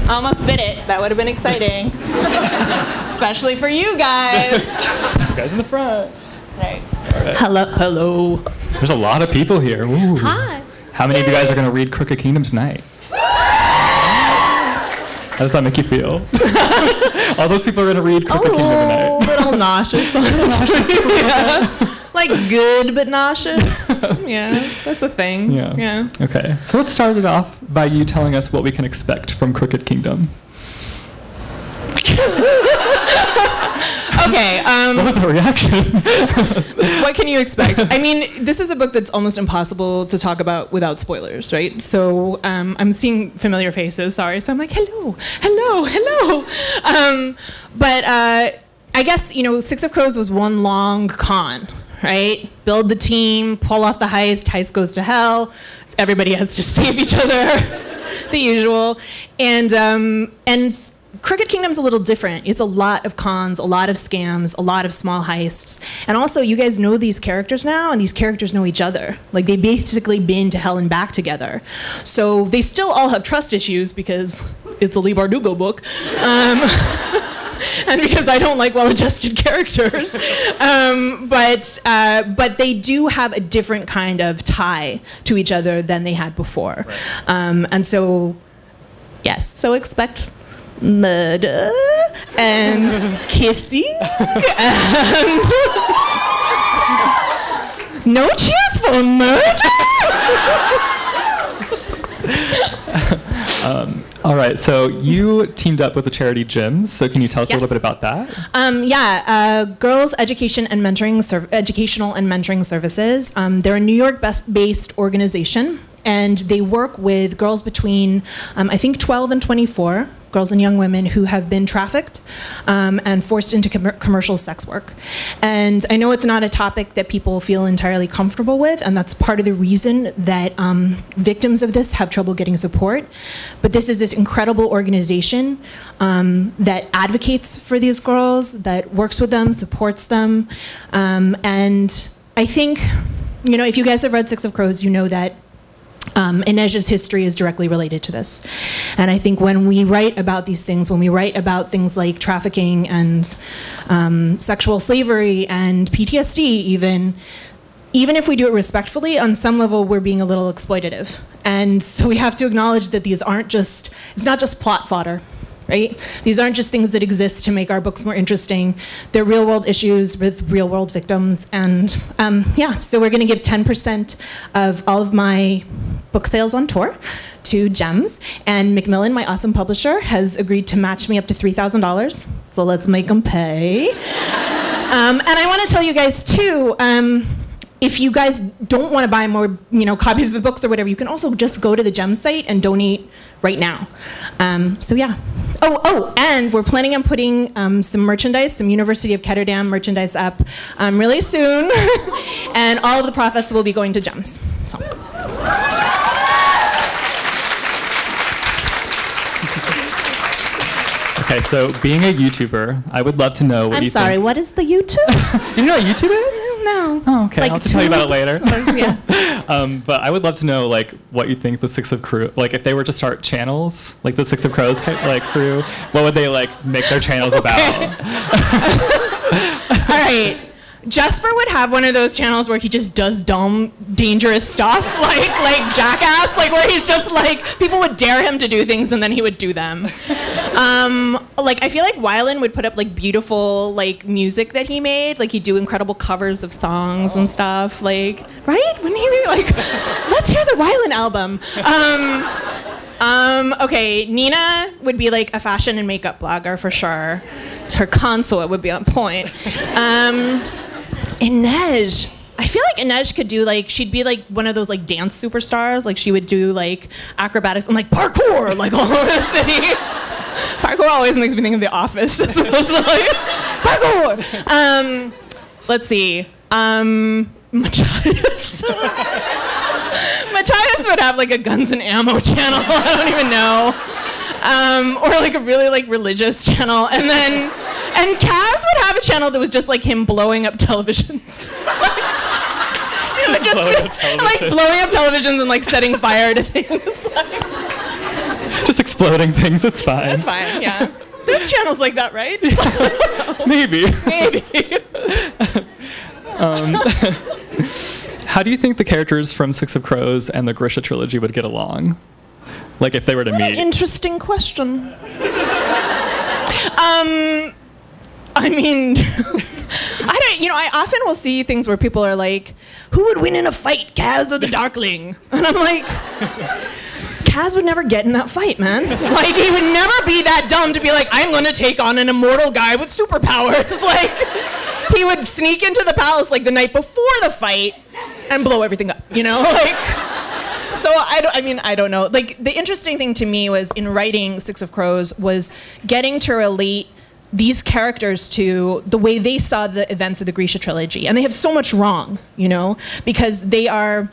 Almost bit it. That would have been exciting. Especially for you guys. You guys in the front. Right. All right. Hello. There's a lot of people here. Ooh. Hi. How many of you guys are going to read Crooked Kingdom tonight? How does that make you feel? All those people are going to read Crooked Kingdom tonight. A little nauseous. Yeah. Like good but nauseous. Yeah, that's a thing. Yeah. Okay. So let's start it off by you telling us what we can expect from Crooked Kingdom. Okay. What was the reaction? What can you expect? I mean, this is a book that's almost impossible to talk about without spoilers, right? So I'm seeing familiar faces, sorry. So I'm like, hello. But I guess, Six of Crows was one long con, right? Build the team, pull off the heist goes to hell, everybody has to save each other, the usual. And Crooked Kingdom's a little different. It's a lot of cons, a lot of scams, a lot of small heists. And also, you guys know these characters now, and these characters know each other. Like, they've basically been to hell and back together. So they still all have trust issues because it's a Leigh Bardugo book. And because I don't like well-adjusted characters. But they do have a different kind of tie to each other than they had before. Right. And so, yes, so expect murder and kissing and no cheers for murder. All right, so you teamed up with the charity Gyms, so can you tell us a little bit about that? Girls Education and Educational and Mentoring Services. They're a New York-based organization, and they work with girls between, I think, 12 and 24, girls and young women who have been trafficked and forced into commercial sex work. And I know it's not a topic that people feel entirely comfortable with, and that's part of the reason that victims of this have trouble getting support. But this is this incredible organization that advocates for these girls, that works with them, supports them. And I think, if you guys have read Six of Crows, you know that Inej's history is directly related to this. And I think when we write about these things, when we write about things like trafficking and sexual slavery and PTSD even if we do it respectfully, on some level we're being a little exploitative. And so we have to acknowledge that these aren't it's not just plot fodder. Right? These aren't just things that exist to make our books more interesting. They're real world issues with real world victims. And so we're going to give 10% of all of my book sales on tour to Gems. And Macmillan, my awesome publisher, has agreed to match me up to $3,000. So let's make them pay. And I want to tell you guys too, if you guys don't want to buy more, copies of the books or whatever, you can also just go to the Gems site and donate right now. And we're planning on putting some merchandise, some University of Ketterdam merchandise up really soon. And all of the profits will be going to Gems. So. Okay, so being a YouTuber, I would love to know what I'm sorry, what is the YouTube? You know what YouTube is? No. Oh, okay. Like I'll have to tell you about it later. Yeah. But I would love to know, what you think the Six of Crows, if they were to start channels, like the Six of Crows, crew, what would they, make their channels about? All right. Jesper would have one of those channels where he just does dumb, dangerous stuff, like Jackass, where he's just people would dare him to do things and then he would do them. I feel like Wylan would put up beautiful music that he made, he'd do incredible covers of songs and stuff, right? Wouldn't he be let's hear the Wylan album. Okay, Nina would be a fashion and makeup blogger for sure. Her consulate would be on point. Inej. I feel like Inej could do she'd be one of those dance superstars. She would do acrobatics and parkour all over the city. Parkour always makes me think of The Office. Parkour. Let's see. Matthias. Matthias would have a guns and ammo channel. I don't even know. Or a really religious channel, and Kaz would have a channel that was just him blowing up televisions. Blowing up televisions and setting fire to things. Just exploding things, it's fine. That's fine, yeah. There's channels like that, right? Maybe. Maybe. How do you think the characters from Six of Crows and the Grisha trilogy would get along? Like if they were to meet? Interesting question. I mean, I often will see things where people are like, who would win in a fight, Kaz or the Darkling? And I'm like, Kaz would never get in that fight, man. Like, he would never be that dumb to be like, I'm going to take on an immortal guy with superpowers. Like, he would sneak into the palace like the night before the fight and blow everything up, Like, so I don't know. Like, the interesting thing to me was in writing Six of Crows was getting to relate these characters to the way they saw the events of the Grisha trilogy. And they have so much wrong, because they are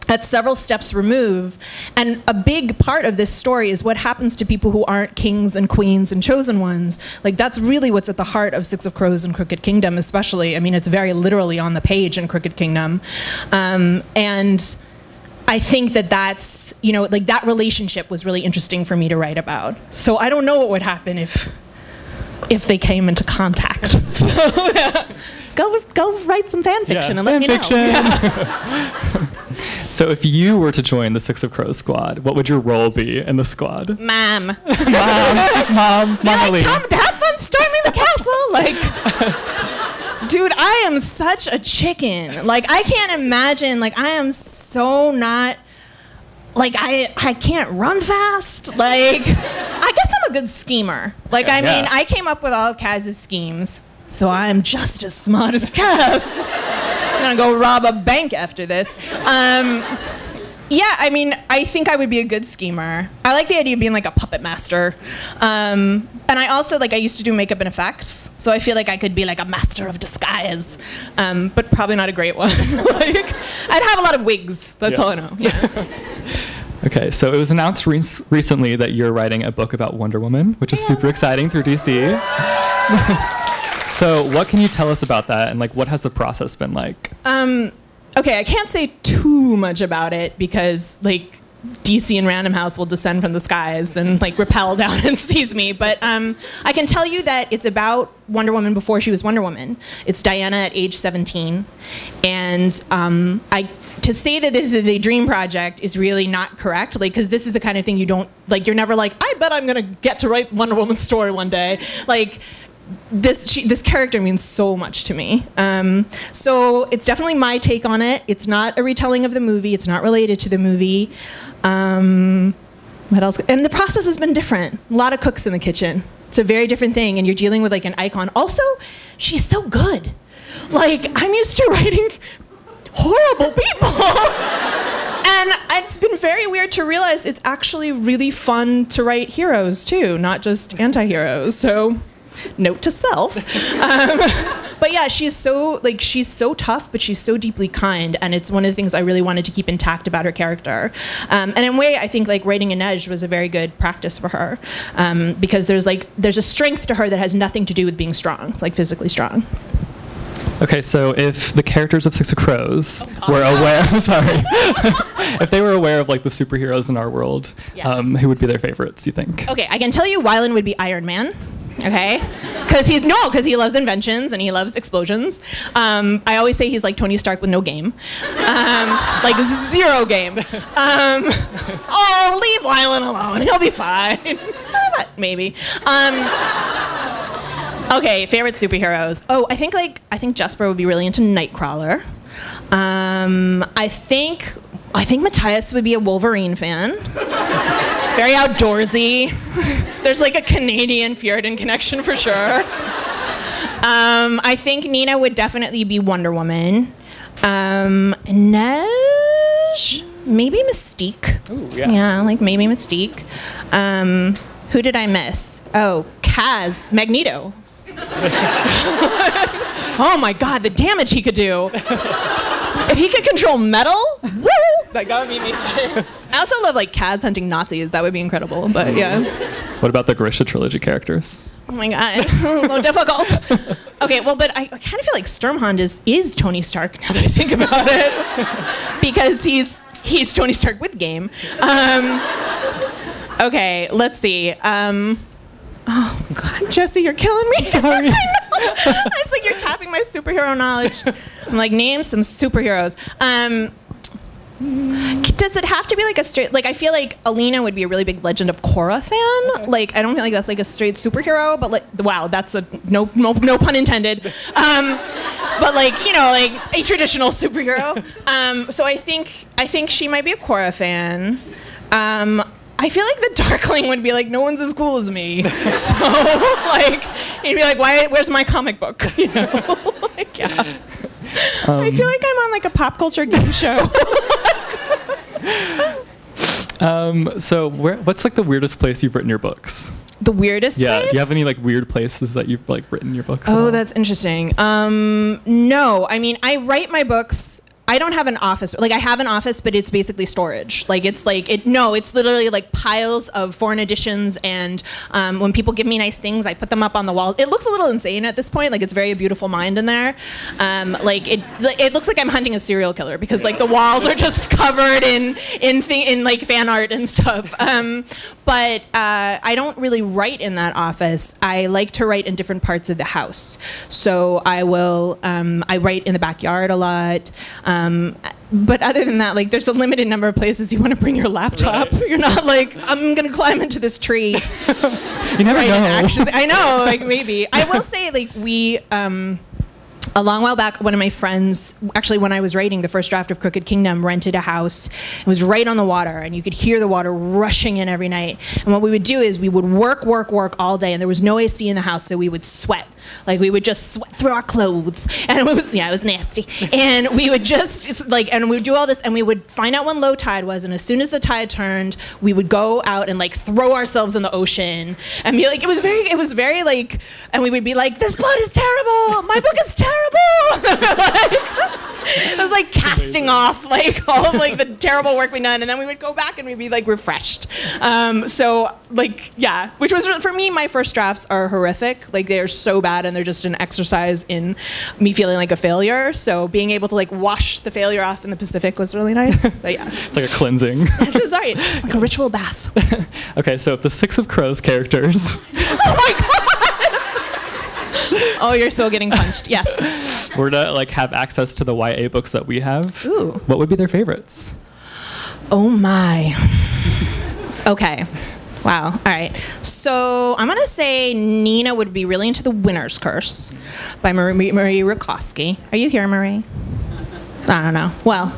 at several steps removed. And a big part of this story is what happens to people who aren't kings and queens and chosen ones. Like, that's really what's at the heart of Six of Crows and Crooked Kingdom, especially. I mean, it's very literally on the page in Crooked Kingdom. And I think that's, like, that relationship was really interesting for me to write about. So I don't know what would happen if they came into contact. So, yeah. Go write some fan fiction and let me know. Yeah. So if you were to join the Six of Crows squad, what would your role be in the squad? Mom. Mom. Just mom. Mom, like, come have fun storming the castle. Like, dude, I am such a chicken. Like, I can't imagine. Like, I am so not. Like, I can't run fast. Like, I guess I'm a good schemer. Like, I mean, I came up with all of Kaz's schemes, so I'm just as smart as Kaz. I'm gonna go rob a bank after this. Yeah, I mean, I think I would be a good schemer. I like the idea of being like a puppet master. And I also, I used to do makeup and effects, so I feel like I could be like a master of disguise, but probably not a great one. Like, I'd have a lot of wigs, that's all I know. Yeah. Okay, so it was announced recently that you're writing a book about Wonder Woman, which is super exciting through DC. So what can you tell us about that, and what has the process been like? Okay, I can't say too much about it because DC and Random House will descend from the skies and rappel down and seize me. But I can tell you that it's about Wonder Woman before she was Wonder Woman. It's Diana at age 17, and to say that this is a dream project is really not correct, because this is the kind of thing you don't you're never I bet I'm gonna get to write Wonder Woman's story one day. This character means so much to me. So it's definitely my take on it. It's not a retelling of the movie. It's not related to the movie. What else? And the process has been different. A lot of cooks in the kitchen. It's a very different thing, and you're dealing with an icon. Also, she's so good. I'm used to writing horrible people. And it's been very weird to realize it's actually really fun to write heroes too, not just anti-heroes. So, note to self. But yeah, she's so tough, but she's so deeply kind, and it's one of the things I really wanted to keep intact about her character. And in a way, I think writing Inej was a very good practice for her, because there's a strength to her that has nothing to do with being strong, physically strong. Okay, so if the characters of Six of Crows were aware, if they were aware of the superheroes in our world, who would be their favorites, you think? Okay, I can tell you Wylan would be Iron Man. Okay, because he loves inventions and he loves explosions. I always say he's like Tony Stark with no game, zero game. Leave Wylan alone. He'll be fine. Maybe. Okay, favorite superheroes. Oh, I think Jesper would be really into Nightcrawler. I think Matthias would be a Wolverine fan. Very outdoorsy. There's a Canadian Fjorden connection for sure. I think Nina would definitely be Wonder Woman. Nej, maybe Mystique. Ooh, yeah. Yeah, maybe Mystique. Who did I miss? Oh, Kaz, Magneto. Oh my God, the damage he could do. If he could control metal, woo! That would be amazing. I also love Kaz hunting Nazis. That would be incredible, but yeah. What about the Grisha trilogy characters? Oh my God, so difficult. Okay, well, but I kind of feel like Sturmhond is Tony Stark now that I think about it. Because he's Tony Stark with game. Okay, let's see. Oh God, Jesse, you're killing me. Sorry. I know. It's like you're tapping my superhero knowledge. I'm like, name some superheroes. Does it have to be like a straight, like I feel like Alina would be a really big Legend of Korra fan. Okay. Like I don't feel like that's like a straight superhero, but like wow, that's a no pun intended. But like, you know, like a traditional superhero. So I think she might be a Korra fan. I feel like the Darkling would be like, no one's as cool as me. So like he'd be like, where's my comic book? You know? Like, yeah. I feel like I'm on like a pop culture game show. So what's like the weirdest place you've written your books? The weirdest place? Yeah. Do you have any like weird places that you've like written your books? Oh, that's interesting. No, I mean, I write my books. I don't have an office. Like I have an office, but it's basically storage. Like it's literally like piles of foreign editions. And when people give me nice things, I put them up on the wall. It looks a little insane at this point. Like it's very a beautiful mind in there. Like it looks like I'm hunting a serial killer because like the walls are just covered in like fan art and stuff. But I don't really write in that office. I like to write in different parts of the house. So I write in the backyard a lot. But other than that, like, there's a limited number of places you want to bring your laptop. Right. You're not like, I'm going to climb into this tree. You never know. Actually, I know, like, maybe. I will say, like, we... a long while back, one of my friends, actually when I was writing the first draft of Crooked Kingdom, rented a house. It was right on the water, and you could hear the water rushing in every night. And what we would do is we would work all day, and there was no AC in the house, so we would sweat. Like we would just sweat through our clothes, and it was nasty. And we would just like, and we would do all this, and we would find out when low tide was, and as soon as the tide turned, we would go out and like throw ourselves in the ocean, and be like, it was very like, and we would be like, this plot is terrible, my book is terrible. It was like casting off like all of like the terrible work we'd done, and then we would go back and we'd be like refreshed. So like, yeah, which was for me, my first drafts are horrific. Like they are so bad, and they're just an exercise in me feeling like a failure. So being able to like wash the failure off in the Pacific was really nice. But yeah, it's like a cleansing. This is right. It's like a ritual bath. Okay, so if the Six of Crows characters. Oh my God. Oh, you're still getting punched. Yes. Were to like have access to the YA books that we have. Ooh. What would be their favorites? Oh my. Okay. Wow. All right. So I'm going to say Nina would be really into The Winner's Curse by Marie Rakowski. Are you here, Marie? I don't know. Well,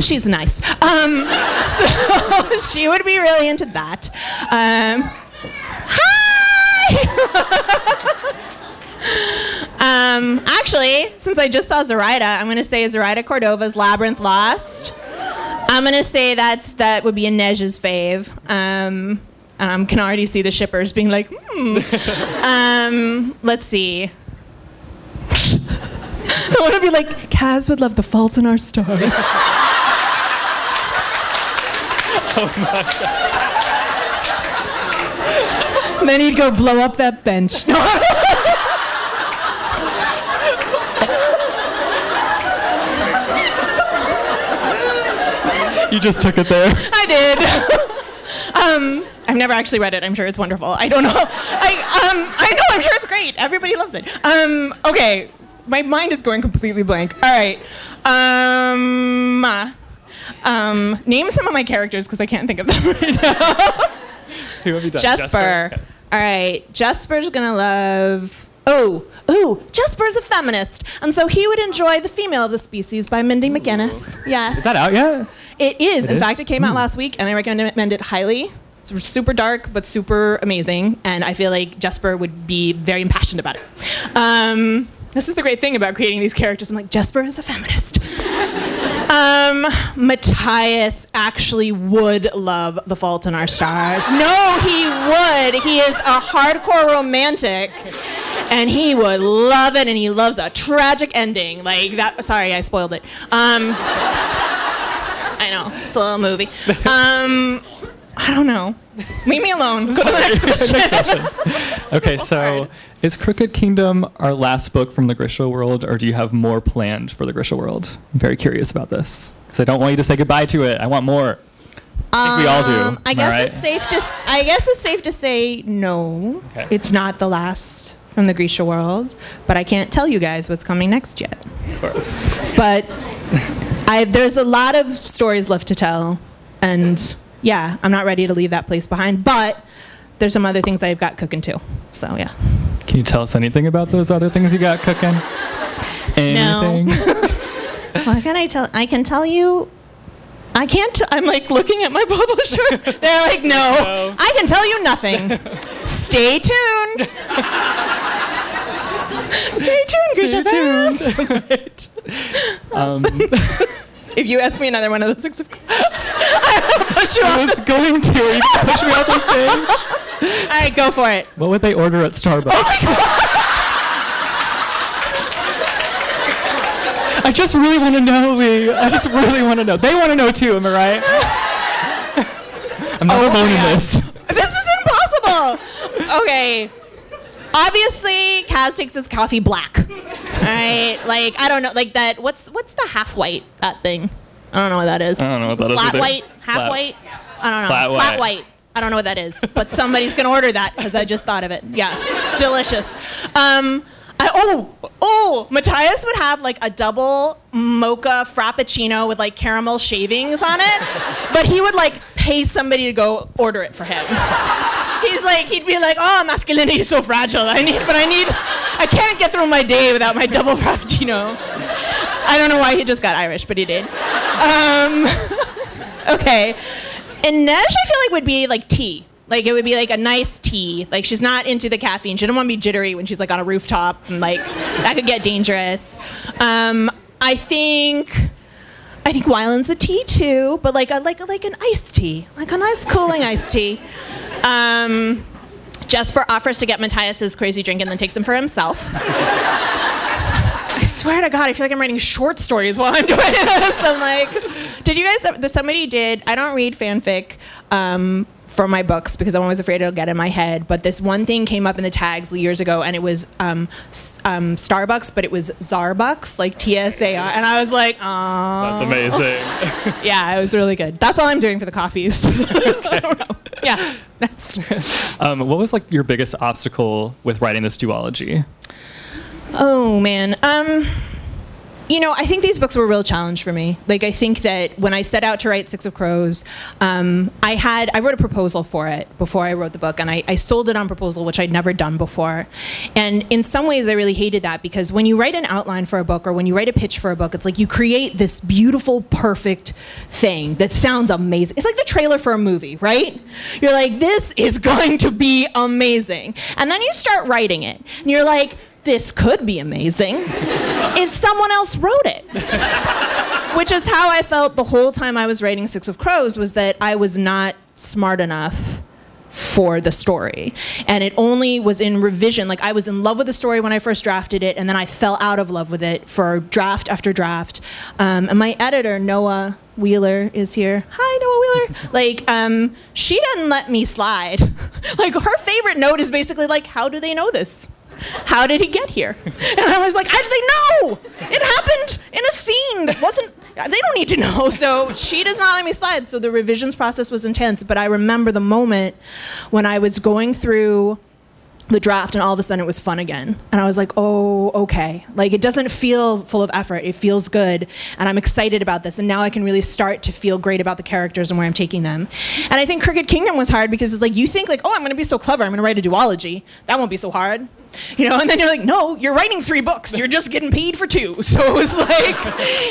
she's nice. So she would be really into that. Hi! Actually, since I just saw Zoraida, I'm going to say Zoraida Cordova's Labyrinth Lost. I'm going to say that would be Inej's fave. Can already see the shippers being like, let's see. I want to be like, Kaz would love The Fault in Our Stars. Oh my God. And then he'd go blow up that bench. No. You just took it there. I did. I've never actually read it. I'm sure it's wonderful. I don't know. I know. I'm sure it's great. Everybody loves it. Okay. My mind is going completely blank. All right. Name some of my characters because I can't think of them right now. Who have you done? Jesper. Okay. All right. Jesper's gonna love. Oh, Jesper's a feminist, and so he would enjoy The Female of the Species by Mindy McGinnis. Yes. Is that out yet? It is. In fact, it came out last week, and I recommend it highly. It's super dark, but super amazing, and I feel like Jesper would be very impassioned about it. This is the great thing about creating these characters. I'm like, Jesper is a feminist. Matthias actually would love The Fault in Our Stars. No, he would. He is a hardcore romantic, and he would love it, and he loves a tragic ending. Like that. Sorry, I spoiled it. I know. It's a little movie. I don't know. Leave me alone. Go to the next question. Okay, so is Crooked Kingdom our last book from the Grisha world, or do you have more planned for the Grisha world? I'm very curious about this, because I don't want you to say goodbye to it. I want more. I think we all do. I guess it's safe to say no. Okay. It's not the last from the Grisha world, but I can't tell you guys what's coming next yet. Of course. But there's a lot of stories left to tell, and yeah, I'm not ready to leave that place behind, but there's some other things I've got cooking too. So yeah. Can you tell us anything about those other things you got cooking? Anything? No. What can I tell? I can tell you. I can't. I'm like looking at my publisher. They're like, no, I can tell you nothing. Stay tuned. Stay tuned, Grisha fans. That's right. If you ask me another one of those things, I'll put you I off was the going to. Are you going to push me off the stage? All right, go for it. What would they order at Starbucks? I just really want to know, Leigh. I just really want to know. They want to know too, am I right? I'm not alone in this. This is impossible. Okay. Obviously, Kaz takes his coffee black. All right, like I don't know, like that. What's the half white? That thing? I don't know what that is. I don't know what that is. Flat either. white, half white. I don't know. Flat white. I don't know what that is, but somebody's gonna order that because I just thought of it. Yeah, it's delicious. Matthias would have like a double mocha frappuccino with like caramel shavings on it, but he would like pay somebody to go order it for him. He'd be like, oh, masculinity is so fragile. I can't get through my day without my double frappuccino. I don't know why he just got Irish, but he did. Okay. And Neige, I feel like would be like tea. Like it would be like a nice tea. Like she's not into the caffeine. She doesn't want to be jittery when she's like on a rooftop, and like that could get dangerous. I think Wyland's a tea too, but like an iced tea, like a nice cooling iced tea. Jesper offers to get Matthias his crazy drink and then takes him for himself. I swear to God, I feel like I'm writing short stories while I'm doing this. I'm like, I don't read fanfic for my books because I'm always afraid it'll get in my head, but this one thing came up in the tags years ago, and it was Starbucks, but it was Zarbucks, like TSAR, and I was like, oh. That's amazing. Yeah, it was really good. That's all I'm doing for the coffees. I don't know. Yeah, next. What was like your biggest obstacle with writing this duology? Oh man, I think these books were a real challenge for me. Like, I think that when I set out to write Six of Crows, I wrote a proposal for it before I wrote the book, and I sold it on proposal, which I'd never done before. And in some ways, I really hated that, because when you write an outline for a book, or when you write a pitch for a book, it's like you create this beautiful, perfect thing that sounds amazing. It's like the trailer for a movie, right? You're like, this is going to be amazing. And then you start writing it, and you're like, this could be amazing if someone else wrote it. Which is how I felt the whole time I was writing Six of Crows, was that I was not smart enough for the story. And it only was in revision. Like, I was in love with the story when I first drafted it, and then I fell out of love with it for draft after draft. And my editor, Noah Wheeler, is here. Hi, Noah Wheeler. Like, she doesn't let me slide. Like, her favorite note is basically like, how do they know this? How did he get here? And I was like, they know! It happened in a scene that wasn't, they don't need to know. So she does not let me slide. So the revisions process was intense. But I remember the moment when I was going through the draft, and all of a sudden it was fun again. And I was like, oh, okay. Like, it doesn't feel full of effort. It feels good. And I'm excited about this. And now I can really start to feel great about the characters and where I'm taking them. And I think Crooked Kingdom was hard, because it's like, you think like, oh, I'm going to be so clever. I'm going to write a duology. That won't be so hard. And then you're like, no, you're writing 3 books. You're just getting paid for 2. So it was like,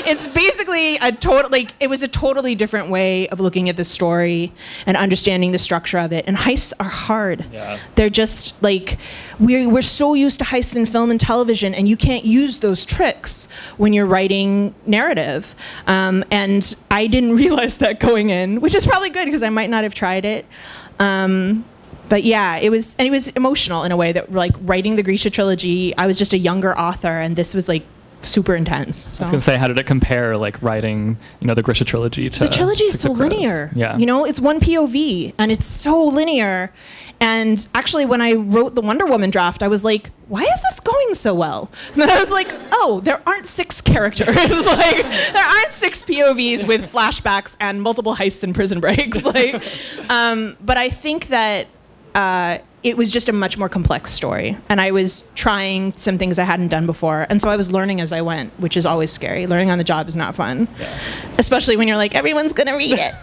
it's basically it was a totally different way of looking at the story and understanding the structure of it. And heists are hard. Yeah. They're just like, we're so used to heists in film and television, and you can't use those tricks when you're writing narrative. And I didn't realize that going in, which is probably good, because I might not have tried it. But yeah, it was emotional in a way that, like, writing the Grisha trilogy, I was just a younger author, and this was like super intense. So. I was going to say, how did it compare, like, writing, the Grisha trilogy to... The trilogy is so linear. Yeah. It's one POV, and it's so linear. And actually, when I wrote the Wonder Woman draft, I was like, why is this going so well? And then I was like, oh, there aren't 6 characters. Like, there aren't 6 POVs with flashbacks and multiple heists and prison breaks. Like, but I think that it was just a much more complex story. And I was trying some things I hadn't done before. And so I was learning as I went, which is always scary. Learning on the job is not fun. Yeah. Especially when you're like, everyone's going to read it.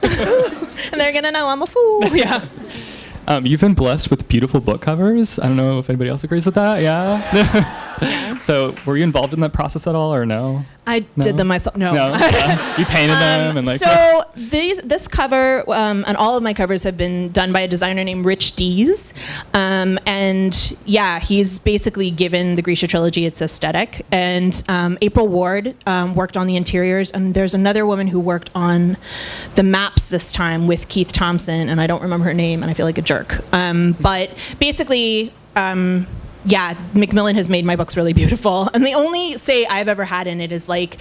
And they're going to know I'm a fool. Yeah. You've been blessed with beautiful book covers. I don't know if anybody else agrees with that. Yeah. Yeah. So were you involved in that process at all, or no? I did them myself. No. You painted them and like. So this cover and all of my covers have been done by a designer named Rich Dees, and yeah, he's basically given the Grisha trilogy its aesthetic. And April Ward worked on the interiors, and there's another woman who worked on the maps this time with Keith Thompson, and I don't remember her name, and I feel like a jerk. But basically. Yeah, Macmillan has made my books really beautiful. And the only say I've ever had in it is like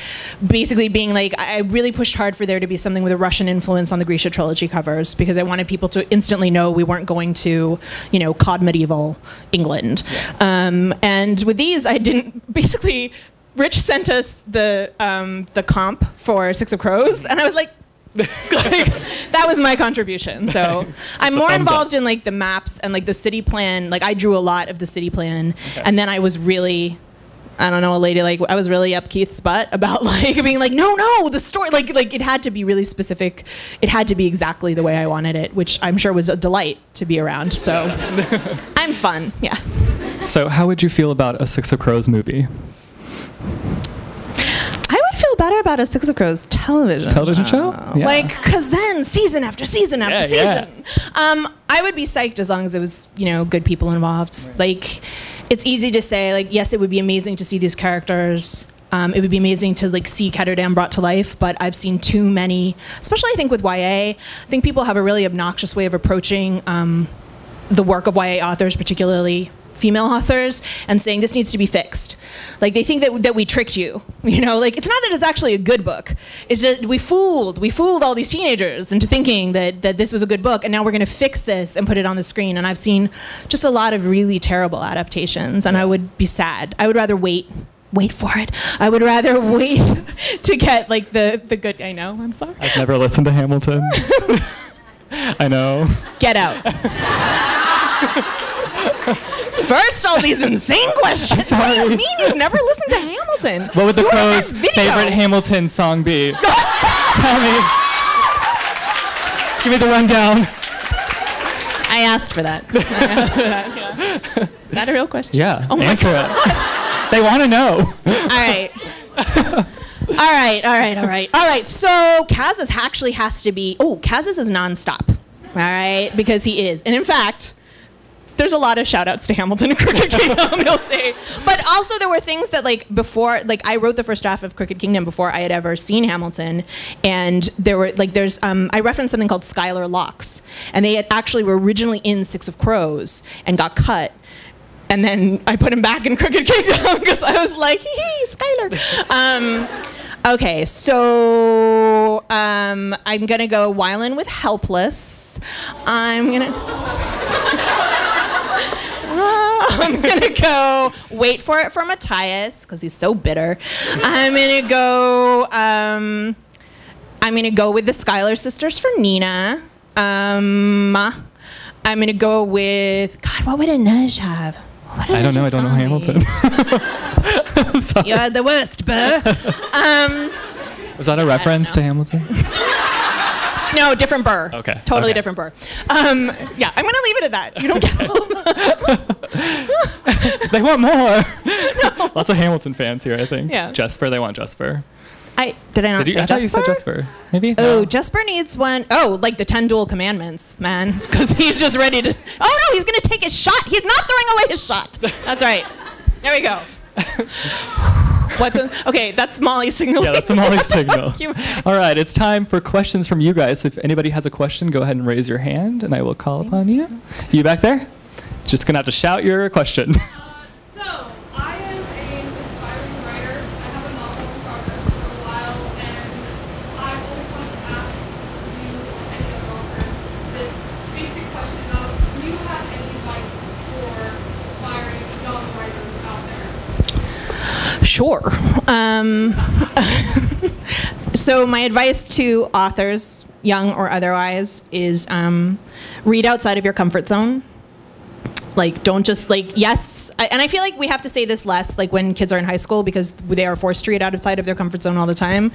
basically being like, I really pushed hard for there to be something with a Russian influence on the Grisha trilogy covers because I wanted people to instantly know we weren't going to, cod medieval England. Yeah. And with these, I didn't, basically, Rich sent us the comp for Six of Crows, and I was like, that was my contribution. So I'm more involved in like the maps and like the city plan. Like I drew a lot of the city plan, and then I was really, I don't know, a lady, like I was really up Keith's butt about like being like, no, the story, like it had to be really specific. It had to be exactly the way I wanted it, which I'm sure was a delight to be around. So I'm fun, yeah. So how would you feel about a Six of Crows movie? I would feel better about a Six of Crows television show. Yeah. Like, because then season after season after season. Yeah. I would be psyched as long as it was, good people involved. Right. Like, it's easy to say, like, yes, it would be amazing to see these characters. It would be amazing to like see Ketterdam brought to life, but I've seen too many, especially I think with YA. I think people have a really obnoxious way of approaching the work of YA authors, particularly female authors, and saying this needs to be fixed. Like they think that we tricked you, like it's not that it's actually a good book. It's just we fooled all these teenagers into thinking that this was a good book, and now we're going to fix this and put it on the screen. And I've seen just a lot of really terrible adaptations, and I would be sad. I would rather wait for it. I would rather wait to get like the good. I know. I'm sorry. I've never listened to Hamilton. I know. Get out. First, all these insane questions. Sorry. What do you mean you've never listened to Hamilton? What would the Crow's favorite Hamilton song be? Tell me. Give me the rundown. I asked for that. Yeah. Is that a real question? Yeah. Oh my Answer God. it. They want to know. All right. So Kaz's actually has to be. Kaz's is nonstop. All right, because he is, and in fact. There's a lot of shout outs to Hamilton and Crooked Kingdom, you'll see. But also there were things that like before, like I wrote the first draft of Crooked Kingdom before I had ever seen Hamilton. And there were like, I referenced something called Skylar Locks. And they actually were originally in Six of Crows and got cut. And then I put him back in Crooked Kingdom because I was like, hee, Skylar. Okay, so I'm gonna go Wylan with Helpless. I'm gonna go Wait for It for Matthias because he's so bitter. I'm gonna go with the Schuyler sisters for Nina. I'm gonna go with what would Inej have? I don't know. I don't know Hamilton. I'm sorry. You're the worst, Burr. Was that a reference to Hamilton? No, different Burr. Okay. Totally different Burr. Yeah, I'm going to leave it at that. You don't get They want more. No. Lots of Hamilton fans here, I think. Yeah. Jesper, they want Jesper. Did I not say Jesper? I thought you said Jesper. Maybe? Oh, no. Jesper needs one. Oh, like the 10 dual commandments, man. Because he's just ready to... Oh, no, he's going to take his shot. He's not throwing away his shot. That's right. There we go. Okay, that's Molly's signal. Yeah, that's Molly's signal. All right, it's time for questions from you guys. If anybody has a question, go ahead and raise your hand, and I will call upon you. You back there? Just going to have to shout your question. So, I am an aspiring writer. I have a Sure. So my advice to authors, young or otherwise, is read outside of your comfort zone. Like, don't just, like, yes, and I feel like we have to say this less, like, when kids are in high school, because they are forced to read outside of their comfort zone all the time,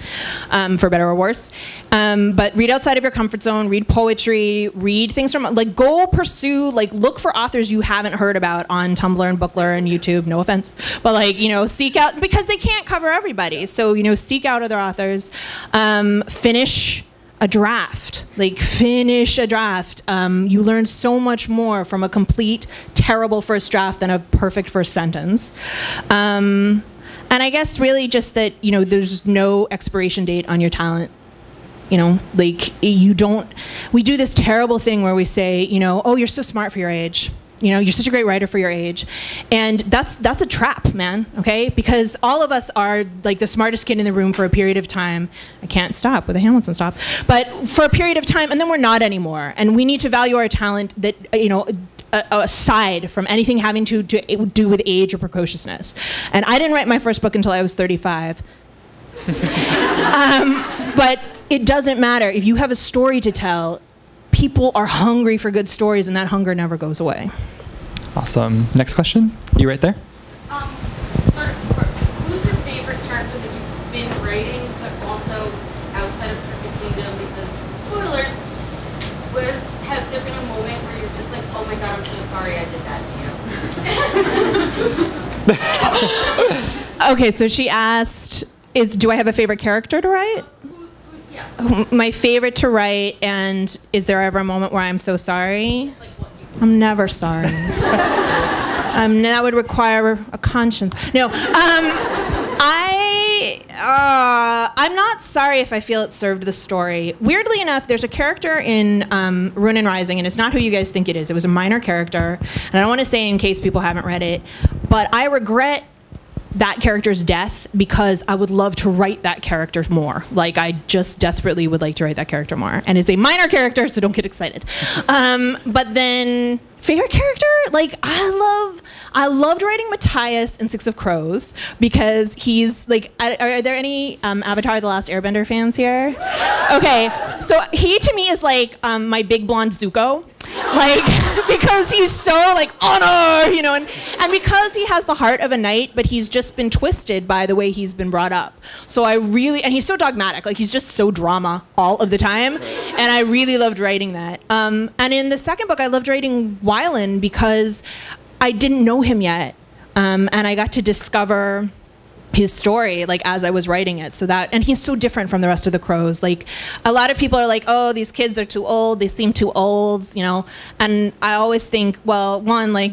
for better or worse. But read outside of your comfort zone, read poetry, read things from, like, go pursue, like, look for authors you haven't heard about on Tumblr and Bookler and YouTube, no offense, but, like, you know, seek out, because they can't cover everybody, so, you know, seek out other authors, finish a draft. Like, finish a draft. You learn so much more from a complete terrible first draft than a perfect first sentence. And I guess really just that, you know, there's no expiration date on your talent. You know, like, we do this terrible thing where we say, you know, oh, you're so smart for your age. You know, you're such a great writer for your age. And that's a trap, man, okay? Because all of us are, like, the smartest kid in the room for a period of time. I can't stop with a Hamilton stop. But for a period of time, and then we're not anymore. And we need to value our talent that, you know, aside from anything having to do with age or precociousness. And I didn't write my first book until I was 35. But it doesn't matter. If you have a story to tell, people are hungry for good stories, and that hunger never goes away. Awesome. Next question. You right there? Who's your favorite character that you've been writing, but also outside of Perfect Kingdom? Because, spoilers, has there been a moment where you're just like, oh my god, I'm so sorry I did that to you? Okay, so she asked, do I have a favorite character to write? Yeah. My favorite to write, and is there ever a moment where I'm so sorry? I'm never sorry. That would require a conscience. No, I'm not sorry if I feel it served the story. Weirdly enough, there's a character in Rune and Rising, and it's not who you guys think it is. It was a minor character, and I don't want to say in case people haven't read it, but I regret that character's death because I would love to write that character more. Like, I just desperately would like to write that character more. And it's a minor character, so don't get excited. But then, favorite character? Like, I loved writing Matthias in Six of Crows because he's like, are there any Avatar: The Last Airbender fans here? Okay, so he to me is like my big blonde Zuko. Like, because he's so, like, honor, you know, and because he has the heart of a knight, but he's just been twisted by the way he's been brought up. So and he's so dogmatic, like, he's just so drama all of the time, and I really loved writing that. And in the second book, I loved writing Wylan because I didn't know him yet, and I got to discover his story, like, as I was writing it. And he's so different from the rest of the crows. Like, a lot of people are like, oh, these kids are too old, they seem too old, you know, and I always think, well, one, like,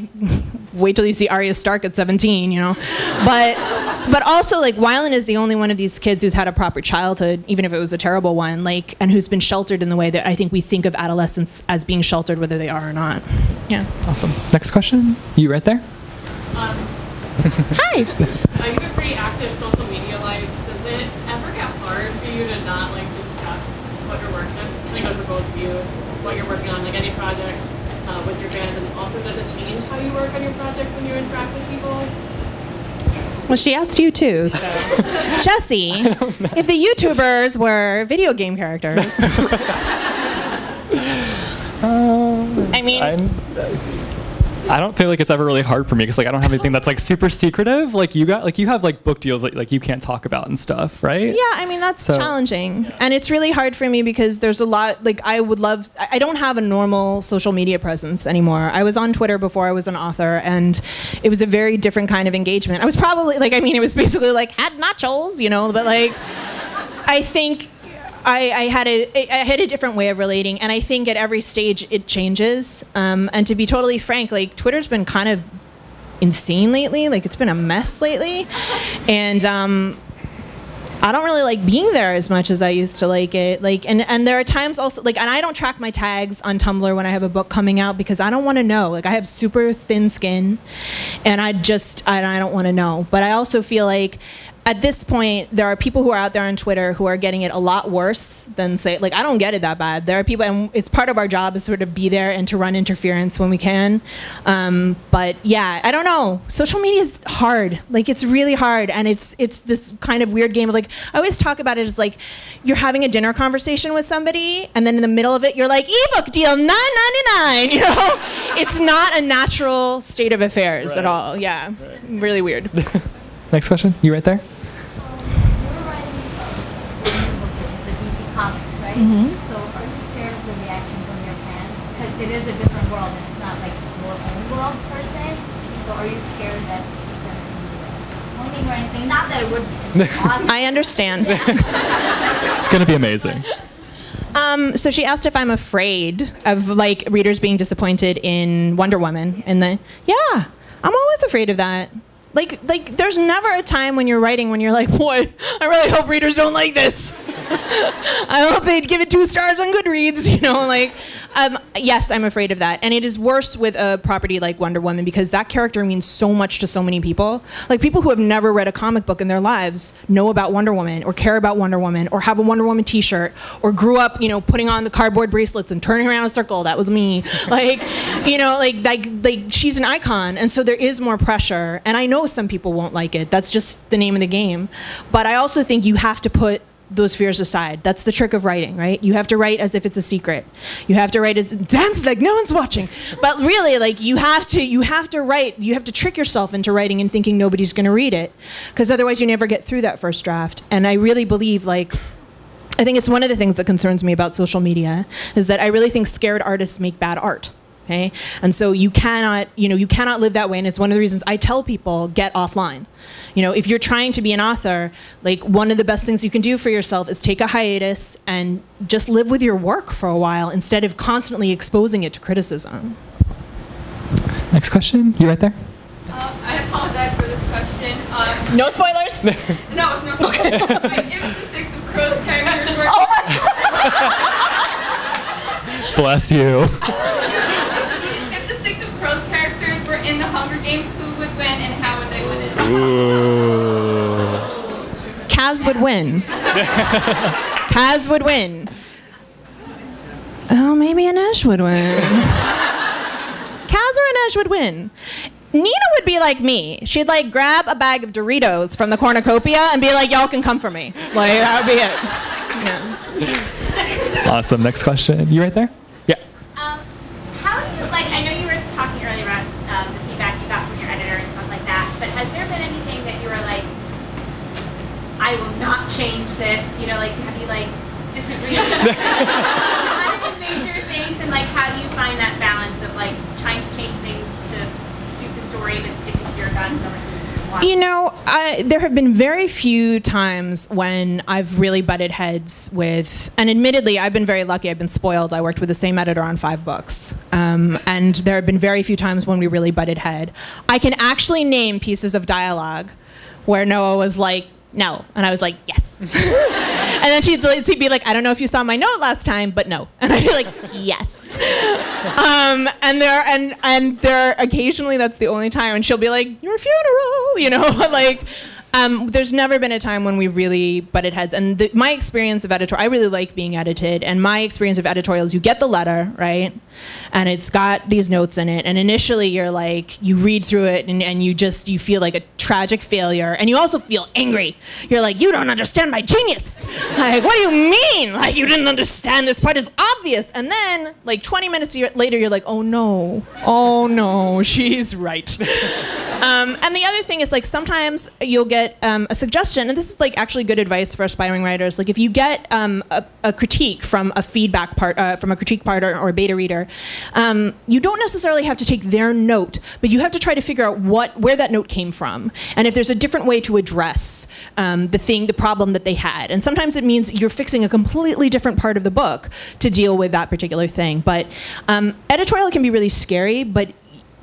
wait till you see Arya Stark at 17, you know, but also, like, Wylan is the only one of these kids who's had a proper childhood, even if it was a terrible one, like, and who's been sheltered in the way that I think we think of adolescents as being sheltered, whether they are or not. Yeah. Awesome. Next question. You right there? Hi. You have a pretty active social media life. Does it ever get hard for you to not, like, discuss what you're working on? I think for both of you, what you're working on, like any project with your fans, and also does it change how you work on your project when you interact with people? Well, she asked you too, so. Jesse, if the YouTubers were video game characters. I mean, I don't feel like it's ever really hard for me because, like, I don't have anything that's, like, super secretive. Like, you have, like, book deals that, like, you can't talk about and stuff, right? Yeah, I mean, that's challenging. And it's really hard for me because there's a lot, like, I don't have a normal social media presence anymore. I was on Twitter before I was an author, and it was a very different kind of engagement. I was probably, like, I mean, it was basically like, had nachos, you know, but, like, I think I had a different way of relating, and I think at every stage it changes. And to be totally frank, like, Twitter's been kind of insane lately. Like, it's been a mess lately, and I don't really like being there as much as I used to like it. Like, and there are times also, like, and I don't track my tags on Tumblr when I have a book coming out because I don't want to know. Like, I have super thin skin, and I don't want to know. But I also feel like at this point, there are people who are out there on Twitter who are getting it a lot worse than say, like, I don't get it that bad. There are people, and it's part of our job is sort of be there and to run interference when we can. But yeah, I don't know. Social media is hard. Like, it's really hard. And it's this kind of weird game of, like, I always talk about it as like, you're having a dinner conversation with somebody, and then in the middle of it, you're like, ebook deal, $9.99, you know? It's not a natural state of affairs at all. Yeah, really weird. Next question. You right there? You're writing a book, which is the DC Comics, right? So are you scared of the reaction from your fans? Because it is a different world, and it's not like your own world per se. So are you scared that it's going to be disappointing or anything? Not that it would be. Awesome. I understand. It's going to be amazing. So she asked if I'm afraid of, like, readers being disappointed in Wonder Woman. And yeah, I'm always afraid of that. Like, there's never a time when you're writing when you're like, boy, I really hope readers don't like this. I hope they'd give it 2 stars on Goodreads, you know, like, yes, I'm afraid of that. And it is worse with a property like Wonder Woman because that character means so much to so many people. Like, people who have never read a comic book in their lives know about Wonder Woman or care about Wonder Woman or have a Wonder Woman t-shirt or grew up, you know, putting on the cardboard bracelets and turning around in a circle. That was me. Like, you know, like she's an icon. And so there is more pressure. And I know some people won't like it. That's just the name of the game. But I also think you have to put those fears aside. That's the trick of writing, right? You have to write as if it's a secret. You have to write as dance like no one's watching. But really, like, you have to write, you have to trick yourself into writing and thinking nobody's going to read it, because otherwise you never get through that first draft. And I really believe, like, I think it's one of the things that concerns me about social media is that I really think scared artists make bad art. Okay? And so you cannot live that way. And it's one of the reasons I tell people, get offline. You know, if you're trying to be an author, like, one of the best things you can do for yourself is take a hiatus and just live with your work for a while instead of constantly exposing it to criticism. Next question. You right there? I apologize for this question. No spoilers? No spoilers. If the 6 of Crows characters were... Oh my God! Bless you. If the 6 of Crows characters were in the Hunger Games, who would win and how would they win it? Ooh. Kaz would win. Kaz would win. Oh, maybe Anesh would win. Kaz or Anesh would win. Nina would be like me. She'd, like, grab a bag of Doritos from the cornucopia and be like, y'all can come for me. Like, that would be it. Yeah. Awesome. Next question. You right there? Yeah. How do you, like, I know you were talking earlier about the feedback you got from your editor and stuff like that, but has there been anything that you were like, I will not change this, you know, like, have you, like, disagreed with one of the major things, and, like, how do you find that balance of, like, trying to change things to suit the story but sticking to your guns? You know, there have been very few times when I've really butted heads with, and admittedly, I've been very lucky. I've been spoiled. I worked with the same editor on 5 books. And there have been very few times when we really butted head. I can actually name pieces of dialogue where Noah was like, no. And I was like, yes. And then she'd be like, I don't know if you saw my note last time, but no. And I'd be like, yes. And there occasionally that's the only time, and she'll be like, your funeral, you know, like, there's never been a time when we really butted heads. And my experience of editorial, I really like being edited, and my experience of editorial is you get the letter, right? And it's got these notes in it, and initially you're like, you read through it and you feel like a tragic failure, and you also feel angry. You're like, you don't understand my genius. Like, what do you mean? Like, you didn't understand this part is obvious. And then, like, 20 minutes later, you're like, oh no, she's right. And the other thing is, like, sometimes you'll get a suggestion, and this is, like, actually good advice for aspiring writers. Like, if you get a critique from a feedback part, from a critique part or a beta reader, you don't necessarily have to take their note, but you have to try to figure out where that note came from, and if there's a different way to address the problem that they had. And sometimes it means you're fixing a completely different part of the book to deal with that particular thing. But editorial can be really scary, but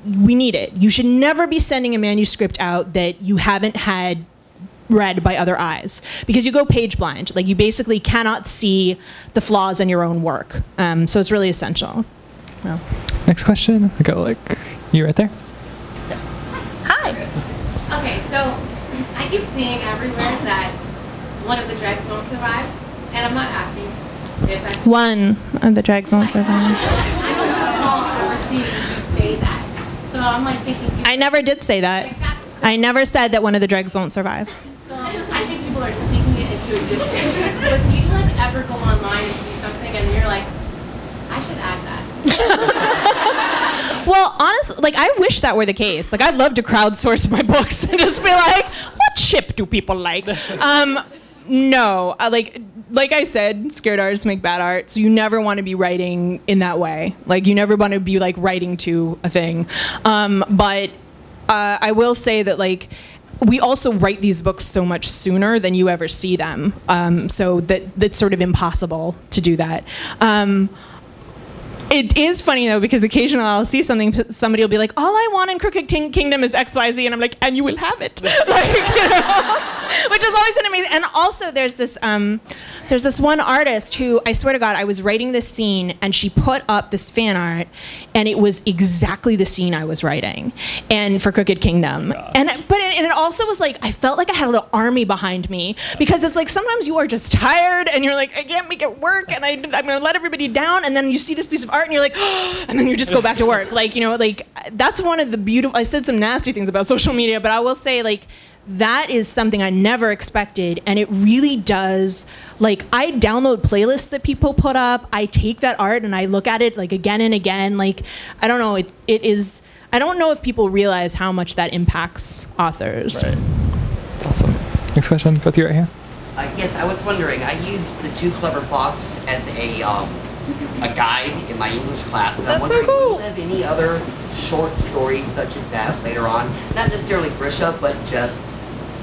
we need it. You should never be sending a manuscript out that you haven't had read by other eyes, because you go page blind. Like, you basically cannot see the flaws in your own work. So it's really essential. Well. Next question. I got, like, you right there. Hi. Okay, so I keep seeing everywhere that one of the dregs won't survive, and I'm not asking if that's One of the dregs won't survive. I don't recall ever seeing you say that. So I'm like thinking. I never did say that. Exactly. I never said that one of the dregs won't survive. So I think people are speaking it into existence. But do you like ever go online and see something and you're like, I should add that? Well, honestly, like, I wish that were the case. Like, I'd love to crowdsource my books and just be like, what ship do people like? No, like I said, scared artists make bad art, so you never want to be writing in that way. Like, you never want to be, like, writing to a thing. But I will say that, like, we also write these books so much sooner than you ever see them, so that's sort of impossible to do that. It is funny, though, because occasionally I'll see something, somebody will be like, all I want in Crooked Kingdom is XYZ, and I'm like, and you will have it. Like, you know, which is always an amazing, and also there's this one artist who, I swear to God, I was writing this scene, and she put up this fan art, and it was exactly the scene I was writing, and for Crooked Kingdom. And it also was like, I felt like I had a little army behind me, because it's like, sometimes you are just tired, and you're like, I can't make it work, and I'm going to let everybody down, and then you see this piece of art, and you're like, oh, and then you just go back to work. Like, you know, like, that's one of the beautiful, I said some nasty things about social media, but I will say, like, that is something I never expected, and it really does, like, I download playlists that people put up, I take that art and I look at it, like, again and again, like, I don't know, it is, I don't know if people realize how much that impacts authors. Right. That's awesome. Next question, go through right here. Yes, I was wondering, I used the Too Clever Fox as a guide in my English class, and I'm wondering, so cool. do you have any other short stories such as that later on? Not necessarily Grisha, but just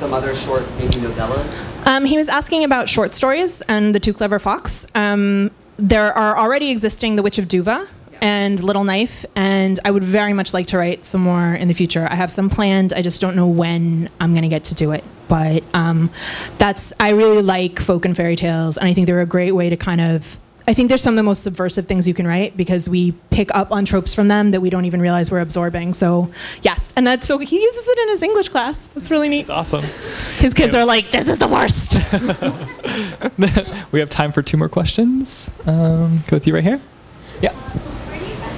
some other short, maybe novellas? He was asking about short stories and the Too Clever Fox. There are already existing The Witch of Duva and Little Knife, and I would very much like to write some more in the future. I have some planned, I just don't know when I'm going to get to do it. But I really like folk and fairy tales, and I think they're a great way to kind of, I think they're some of the most subversive things you can write, because we pick up on tropes from them that we don't even realize we're absorbing. So yes, and that's, so he uses it in his English class. That's really neat. That's awesome. His kids are like, this is the worst. We have time for 2 more questions. Go with you right here. Yeah. Where do you find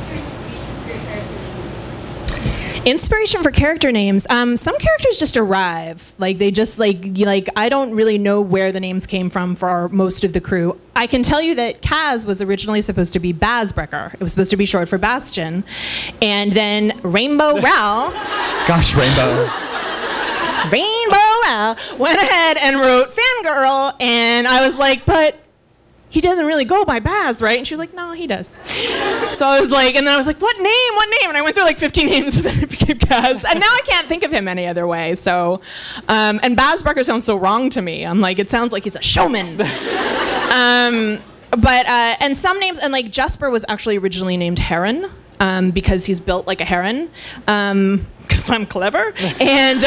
your Inspiration for character names. Some characters just arrive. Like, they just, like I don't really know where the names came from for most of the crew. I can tell you that Kaz was originally supposed to be Kaz Brekker. It was supposed to be short for Bastion. And then Rainbow Rowell. Gosh, Rainbow. Rainbow Rowell went ahead and wrote Fangirl, and I was like, but he doesn't really go by Baz, right? And she was like, no, he does. So I was like, and then I was like, what name? And I went through like 15 names, and then it became Kaz. And now I can't think of him any other way. So, and Kaz Brekker sounds so wrong to me. I'm like, it sounds like he's a showman. And some names, and like Jesper was actually originally named Heron, because he's built like a heron. Because I'm clever. And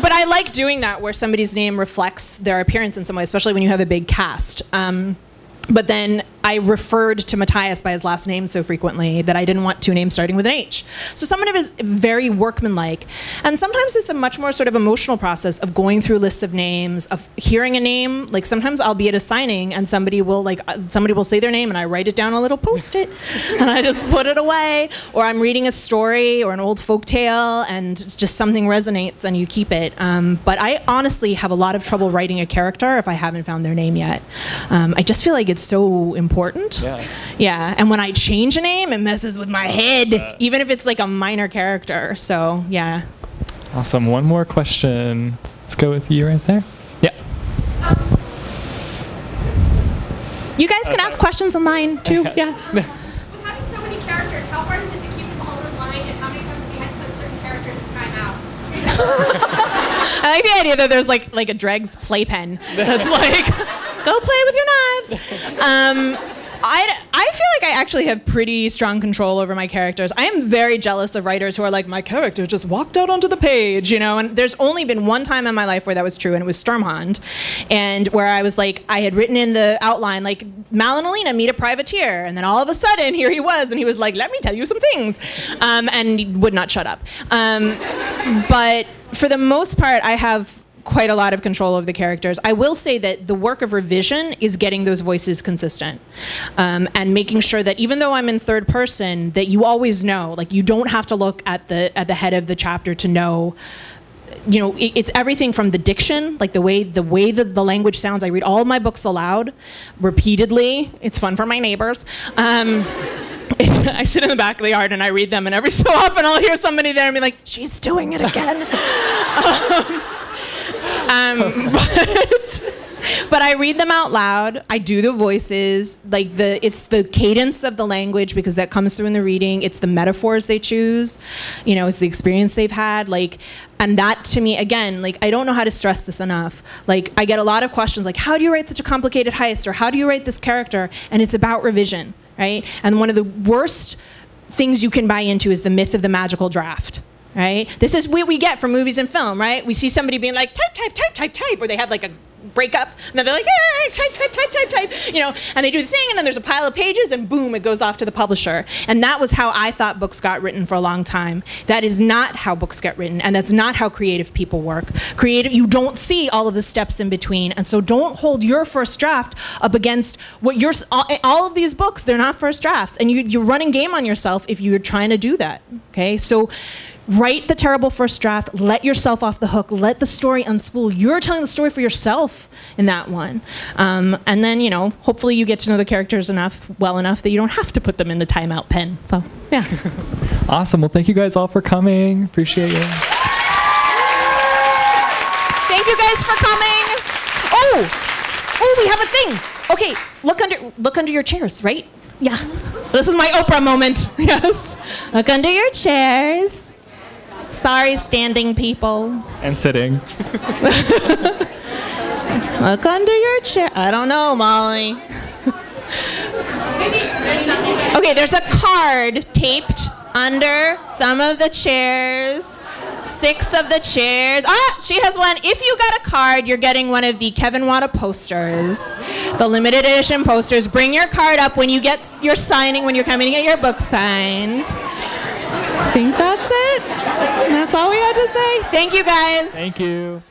but I like doing that, where somebody's name reflects their appearance in some way, especially when you have a big cast. But then I referred to Matthias by his last name so frequently that I didn't want 2 names starting with an H. So some of it is very workmanlike. And sometimes it's a much more sort of emotional process of going through lists of names, of hearing a name. Like, sometimes I'll be at a signing and somebody will say their name and I write it down on a little Post-it and I just put it away. Or I'm reading a story or an old folk tale and it's just something resonates and you keep it. But I honestly have a lot of trouble writing a character if I haven't found their name yet. I just feel like it's so important. Yeah, and when I change a name, it messes with my head, even if it's like a minor character. So yeah. Awesome. One more question. Let's go with you right there. Yeah. You guys can ask questions online too. Yeah. With having so many characters, how hard is it to keep them all in line, and how many times have you had to put certain characters in timeout? I like the idea that there's like a Dregs playpen that's like, go play with your knives. I feel like I actually have pretty strong control over my characters. I am very jealous of writers who are like, my character just walked out onto the page, you know, and there's only been one time in my life where that was true, and it was Stormhond, and where I was like, I had written in the outline, like, Mal and Alina meet a privateer, and then all of a sudden, here he was, and he was like, let me tell you some things, and he would not shut up. But for the most part, I have quite a lot of control over the characters. I will say that the work of revision is getting those voices consistent, and making sure that even though I'm in third person, that you always know, like you don't have to look at the head of the chapter to know. You know, it's everything from the diction, like the way that the language sounds. I read all my books aloud, repeatedly. It's fun for my neighbors. I sit in the back of the yard and I read them, and every so often I'll hear somebody there and be like, "She's doing it again." But I read them out loud. I do the voices, like it's the cadence of the language, because that comes through in the reading. It's the metaphors they choose, you know, it's the experience they've had, like, and that to me, again, like, I don't know how to stress this enough. Like, I get a lot of questions like, how do you write such a complicated heist, or how do you write this character? And it's about revision, right? And one of the worst things you can buy into is the myth of the magical draft. Right? This is what we get from movies and film, right? We see somebody being like, type, or they have like a breakup, and then they're like, hey, type, you know, and they do the thing, and then there's a pile of pages, and boom, it goes off to the publisher. And that was how I thought books got written for a long time. That is not how books get written, and that's not how creative people work. You don't see all of the steps in between, and so don't hold your first draft up against what all of these books, they're not first drafts, and you're running game on yourself if you're trying to do that, okay? So write the terrible first draft, let yourself off the hook, let the story unspool. You're telling the story for yourself in that one. And then, you know, hopefully you get to know the characters well enough that you don't have to put them in the timeout pen. So, yeah. Awesome. Well, thank you guys all for coming. Appreciate you. Thank you guys for coming. Oh, we have a thing. Okay, look under your chairs, right? Yeah. This is my Oprah moment. Yes. Look under your chairs. Sorry, standing people. And sitting. Look under your chair. I don't know, Molly. Okay, there's a card taped under some of the chairs. 6 of the chairs. Ah, she has one. If you got a card, you're getting one of the Kevin Wada posters, the limited edition posters. Bring your card up when you get your signing, when you're coming to get your book signed. I think that's it. That's all we had to say. Thank you, guys. Thank you.